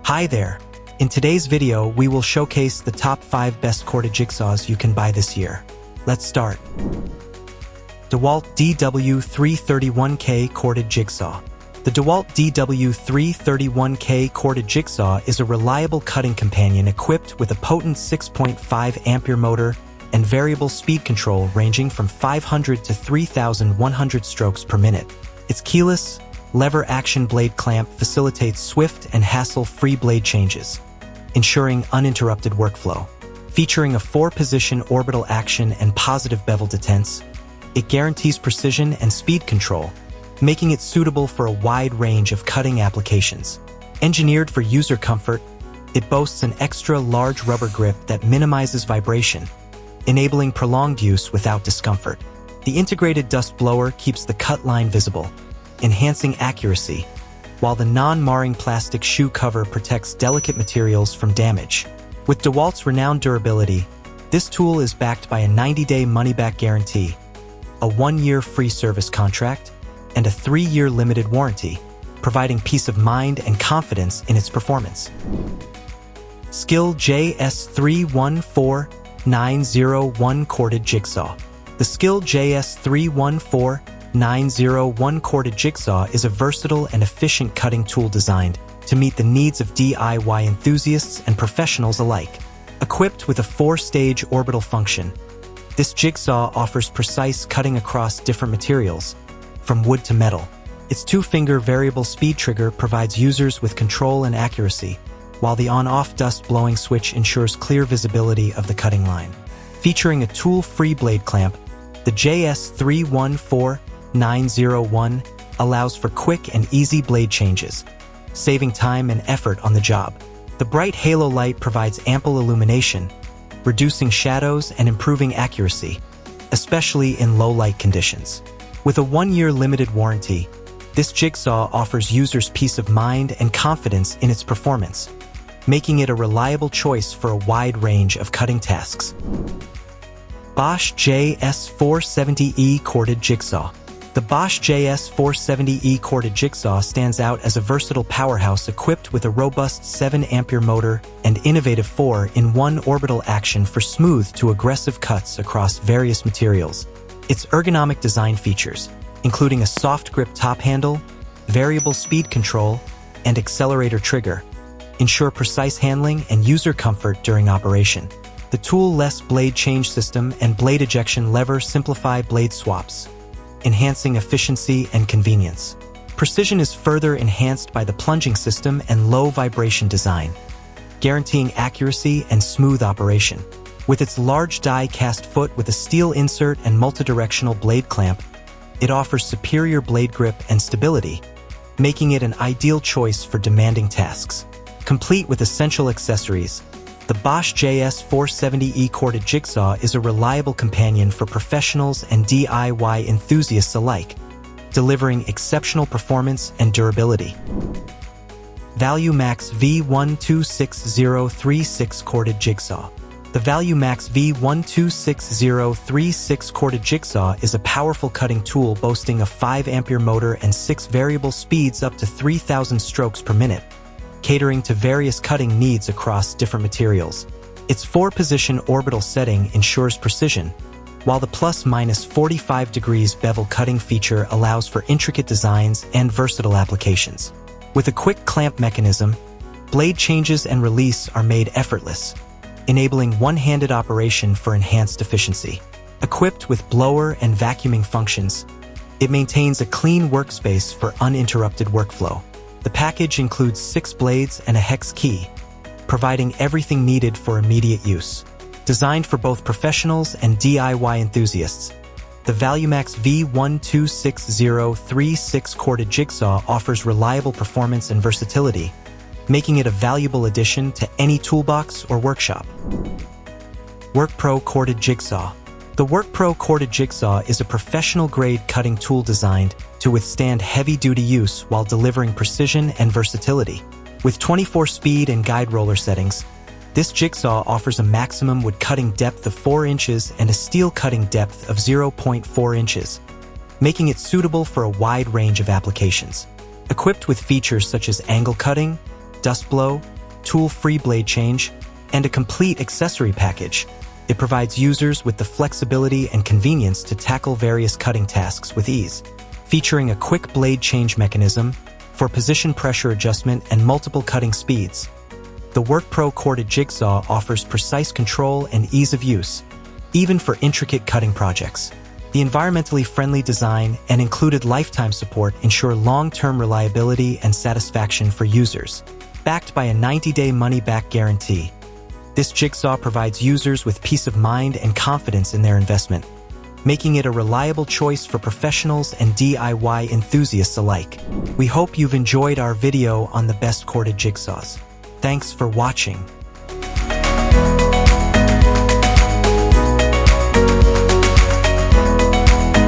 Hi there! In today's video, we will showcase the top 5 best corded jigsaws you can buy this year. Let's start. DEWALT DW331K Corded Jigsaw. The DEWALT DW331K Corded Jigsaw is a reliable cutting companion equipped with a potent 6.5 ampere motor and variable speed control ranging from 500 to 3,100 strokes per minute. Its keyless, lever-action blade clamp facilitates swift and hassle-free blade changes, ensuring uninterrupted workflow. Featuring a 4-position orbital action and positive bevel detents, it guarantees precision and speed control, making it suitable for a wide range of cutting applications. Engineered for user comfort, it boasts an extra-large rubber grip that minimizes vibration, enabling prolonged use without discomfort. The integrated dust blower keeps the cut line visible, enhancing accuracy, while the non-marring plastic shoe cover protects delicate materials from damage. With DEWALT's renowned durability, this tool is backed by a 90-day money-back guarantee, a 1-year free service contract, and a 3-year limited warranty, providing peace of mind and confidence in its performance. Skil JS314901 Corded Jigsaw. The Skil JS314901 Corded Jigsaw is a versatile and efficient cutting tool designed to meet the needs of DIY enthusiasts and professionals alike. Equipped with a 4-stage orbital function, this jigsaw offers precise cutting across different materials, from wood to metal. Its 2-finger variable speed trigger provides users with control and accuracy, while the on-off dust blowing switch ensures clear visibility of the cutting line. Featuring a tool-free blade clamp, the JS314901 allows for quick and easy blade changes, saving time and effort on the job. The bright halo light provides ample illumination, reducing shadows and improving accuracy, especially in low-light conditions. With a 1-year limited warranty, this jigsaw offers users peace of mind and confidence in its performance, making it a reliable choice for a wide range of cutting tasks. BOSCH JS470E Corded Jigsaw. The BOSCH JS470E Corded Jigsaw stands out as a versatile powerhouse equipped with a robust 7-ampere motor and innovative 4-in-1 orbital action for smooth to aggressive cuts across various materials. Its ergonomic design features, including a soft grip top handle, variable speed control, and accelerator trigger, ensure precise handling and user comfort during operation. The tool-less blade change system and blade ejection lever simplify blade swaps, enhancing efficiency and convenience. Precision is further enhanced by the plunging system and low vibration design, guaranteeing accuracy and smooth operation. With its large die-cast foot with a steel insert and multidirectional blade clamp, it offers superior blade grip and stability, making it an ideal choice for demanding tasks. Complete with essential accessories, the BOSCH JS470E Corded Jigsaw is a reliable companion for professionals and DIY enthusiasts alike, delivering exceptional performance and durability. ValueMax V126036 Corded Jigsaw. The ValueMax V126036 Corded Jigsaw is a powerful cutting tool boasting a 5-ampere motor and 6 variable speeds up to 3,000 strokes per minute, catering to various cutting needs across different materials. Its 4-position orbital setting ensures precision, while the plus-minus 45 degrees bevel cutting feature allows for intricate designs and versatile applications. With a quick clamp mechanism, blade changes and release are made effortless, enabling one-handed operation for enhanced efficiency. Equipped with blower and vacuuming functions, it maintains a clean workspace for uninterrupted workflow. The package includes 6 blades and a hex key, providing everything needed for immediate use. Designed for both professionals and DIY enthusiasts, the ValueMax V126036 Corded Jigsaw offers reliable performance and versatility, making it a valuable addition to any toolbox or workshop. WorkPro Corded Jigsaw. The WorkPro Corded Jigsaw is a professional-grade cutting tool designed to withstand heavy-duty use while delivering precision and versatility. With 24-speed and guide roller settings, this jigsaw offers a maximum wood cutting depth of 4 inches and a steel cutting depth of 0.4 inches, making it suitable for a wide range of applications. Equipped with features such as angle cutting, dust blow, tool-free blade change, and a complete accessory package. It provides users with the flexibility and convenience to tackle various cutting tasks with ease. Featuring a quick blade change mechanism for position pressure adjustment and multiple cutting speeds, the WorkPro corded jigsaw offers precise control and ease of use, even for intricate cutting projects. The environmentally friendly design and included lifetime support ensure long-term reliability and satisfaction for users. Backed by a 90-day money-back guarantee, this jigsaw provides users with peace of mind and confidence in their investment, making it a reliable choice for professionals and DIY enthusiasts alike. We hope you've enjoyed our video on the best corded jigsaws. Thanks for watching.